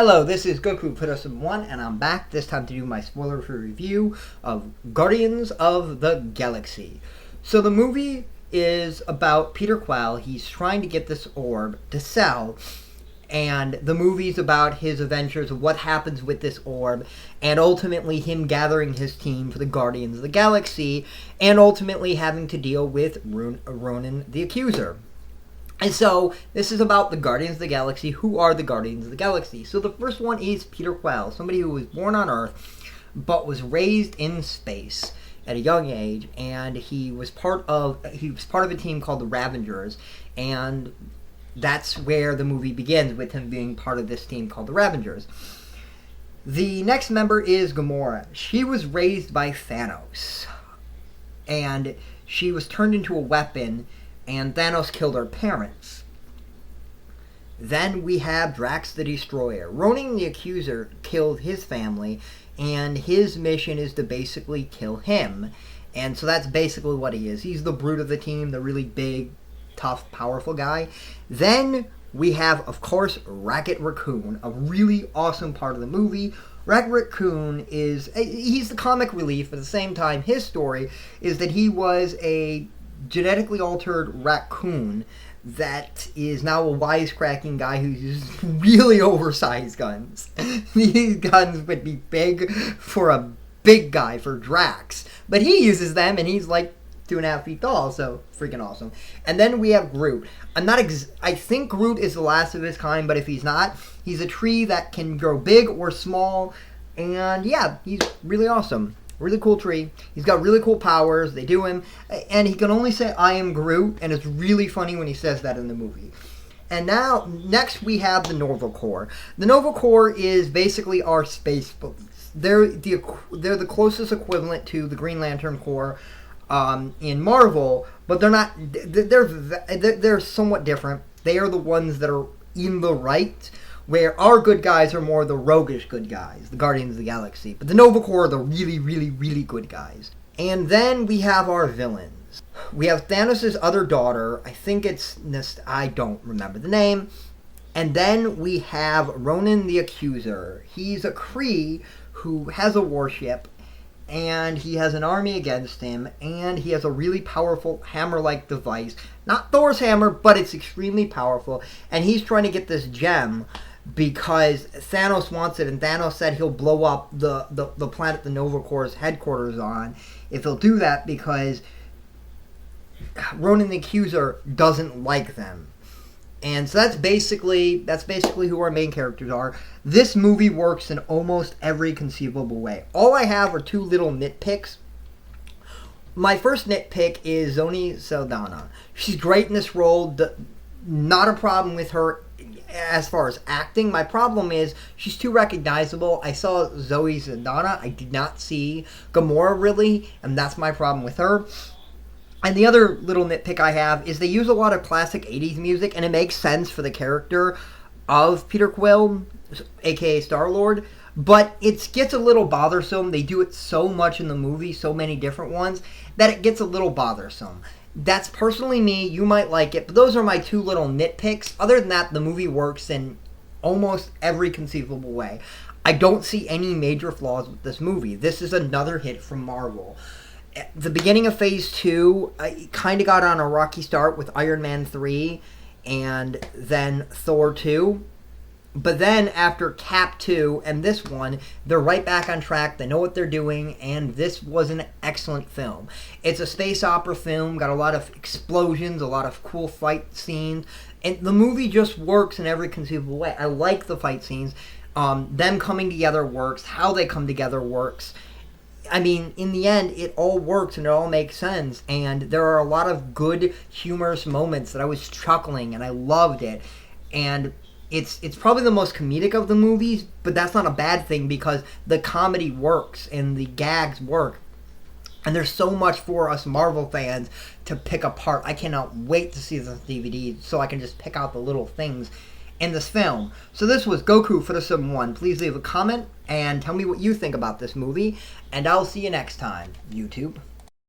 Hello, this is Goku Putosum 1, and I'm back this time to do my spoiler-free review of Guardians of the Galaxy. So the movie is about Peter Quill. He's trying to get this orb to sell, and the movie's about his adventures of what happens with this orb, and ultimately him gathering his team for the Guardians of the Galaxy, and ultimately having to deal with Ronan the Accuser. And so, this is about the Guardians of the Galaxy. Who are the Guardians of the Galaxy? So the first one is Peter Quill, somebody who was born on Earth, but was raised in space at a young age, and he was part of a team called the Ravengers, and that's where the movie begins, with him being part of this team called the Ravengers. The next member is Gamora. She was raised by Thanos, and she was turned into a weapon, and Thanos killed her parents. Then we have Drax the Destroyer. Ronan the Accuser killed his family, and his mission is to basically kill him. And so that's basically what he is. He's the brute of the team, the really big, tough, powerful guy. Then we have, of course, Rocket Raccoon, a really awesome part of the movie. Rocket Raccoon he's the comic relief, but at the same time, his story is that he was a genetically altered raccoon that is now a wisecracking guy who uses really oversized guns. These guns would be big for a big guy, for Drax, but he uses them and he's like 2.5 feet tall, so freaking awesome. And then we have Groot. I think Groot is the last of his kind, but if he's not, he's a tree that can grow big or small, and yeah, he's really awesome. Really cool tree. He's got really cool powers. They do him. And he can only say, "I am Groot." And it's really funny when he says that in the movie. And now, next we have the Nova Corps. The Nova Corps is basically our space police. They're the closest equivalent to the Green Lantern Corps in Marvel. But they're not. They're somewhat different. They are the ones that are in the right, where our good guys are more the roguish good guys, the Guardians of the Galaxy. But the Nova Corps are the really, really, really good guys. And then we have our villains. We have Thanos' other daughter. I think I don't remember the name. And then we have Ronan the Accuser. He's a Kree who has a warship, and he has an army against him, and he has a really powerful hammer-like device. Not Thor's hammer, but it's extremely powerful. And he's trying to get this gem because Thanos wants it, and Thanos said he'll blow up the planet the Nova Corps' headquarters on if he'll do that, because Ronan the Accuser doesn't like them. And so that's basically who our main characters are. This movie works in almost every conceivable way. All I have are two little nitpicks. My first nitpick is Zoe Saldana. She's great in this role. Not a problem with her as far as acting. My problem is she's too recognizable. I saw Zoe Saldana. I did not see Gamora really, and that's my problem with her. And the other little nitpick I have is they use a lot of classic 80s music, and it makes sense for the character of Peter Quill, aka Star-Lord, but it gets a little bothersome. They do it so much in the movie, so many different ones, that it gets a little bothersome. That's personally me. You might like it, but those are my two little nitpicks. Other than that, the movie works in almost every conceivable way. I don't see any major flaws with this movie. This is another hit from Marvel. At the beginning of Phase 2, I kind of got on a rocky start with Iron Man 3 and then Thor 2. But then after Cap 2 and this one, they're right back on track. They know what they're doing, and this was an excellent film. It's a space opera film, got a lot of explosions, a lot of cool fight scenes, and the movie just works in every conceivable way. I like the fight scenes. Them coming together works. How they come together works. I mean, in the end, it all works and it all makes sense. And there are a lot of good, humorous moments that I was chuckling, and I loved it. And it's probably the most comedic of the movies, but that's not a bad thing because the comedy works and the gags work. And there's so much for us Marvel fans to pick apart. I cannot wait to see this DVD so I can just pick out the little things in this film. So this was Goku Putosum 1. Please leave a comment and tell me what you think about this movie, and I'll see you next time, YouTube.